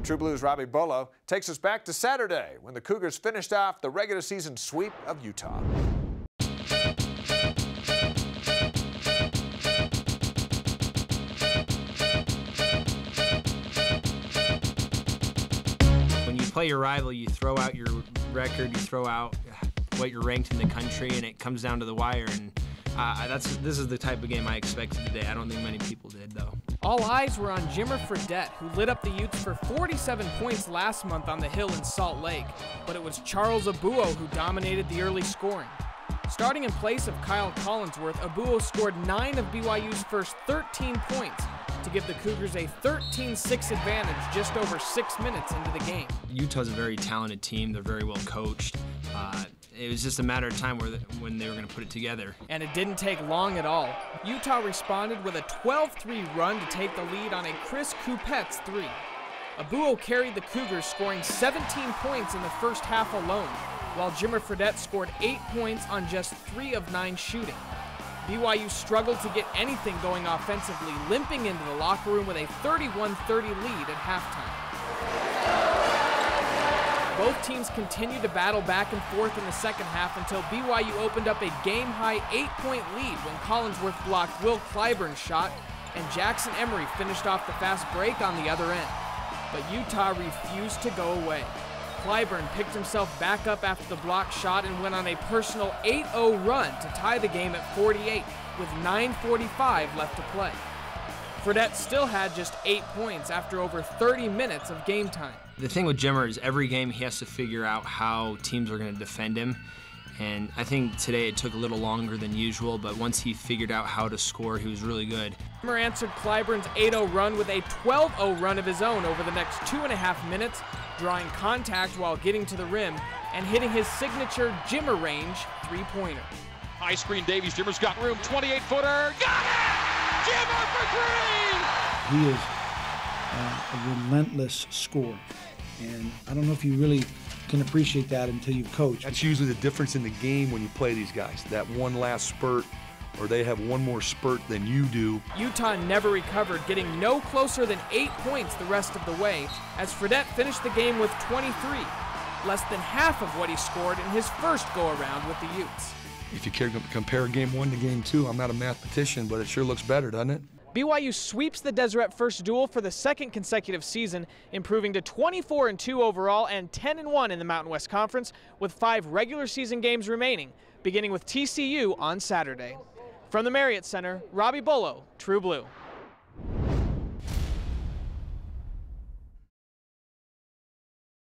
True Blue's Robbie Bullough takes us back to Saturday when the Cougars finished off the regular season sweep of Utah. When you play your rival, you throw out your record, you throw out what you're ranked in the country, and it comes down to the wire. And this is the type of game I expected today. I don't think many people did, though. All eyes were on Jimmer Fredette, who lit up the Utes for 47 points last month on the Hill in Salt Lake. But it was Charles Abouo who dominated the early scoring. Starting in place of Kyle Collinsworth, Abouo scored 9 of BYU's first 13 points to give the Cougars a 13-6 advantage just over 6 minutes into the game. Utah's a very talented team. They're very well coached. It was just a matter of time when they were going to put it together. And it didn't take long at all. Utah responded with a 12-3 run to take the lead on a Chris Coupette's 3. Abouo carried the Cougars, scoring 17 points in the first half alone, while Jimmer Fredette scored 8 points on just 3 of 9 shooting. BYU struggled to get anything going offensively, limping into the locker room with a 31-30 lead at halftime. Both teams continued to battle back and forth in the second half until BYU opened up a game-high 8-point lead when Collinsworth blocked Will Clyburn's shot and Jackson Emery finished off the fast break on the other end. But Utah refused to go away. Clyburn picked himself back up after the blocked shot and went on a personal 8-0 run to tie the game at 48 with 9:45 left to play. Fredette still had just 8 points after over 30 minutes of game time. The thing with Jimmer is every game he has to figure out how teams are going to defend him. And I think today it took a little longer than usual, but once he figured out how to score, he was really good. Jimmer answered Clyburn's 8-0 run with a 12-0 run of his own over the next 2.5 minutes, drawing contact while getting to the rim and hitting his signature Jimmer range 3-pointer. High screen Davies, Jimmer's got room, 28-footer, got it! Jimmer for 3! He is a relentless scorer, and I don't know if you really can appreciate that until you've coached. That's usually the difference in the game when you play these guys, that one last spurt, or they have one more spurt than you do. Utah never recovered, getting no closer than 8 points the rest of the way, as Fredette finished the game with 23, less than half of what he scored in his first go-around with the Utes. If you care to compare game 1 to game 2, I'm not a mathematician, but it sure looks better, doesn't it? BYU sweeps the Deseret First Duel for the second consecutive season, improving to 24-2 overall and 10-1 in the Mountain West Conference, with 5 regular season games remaining, beginning with TCU on Saturday. From the Marriott Center, Robbie Bullough, True Blue.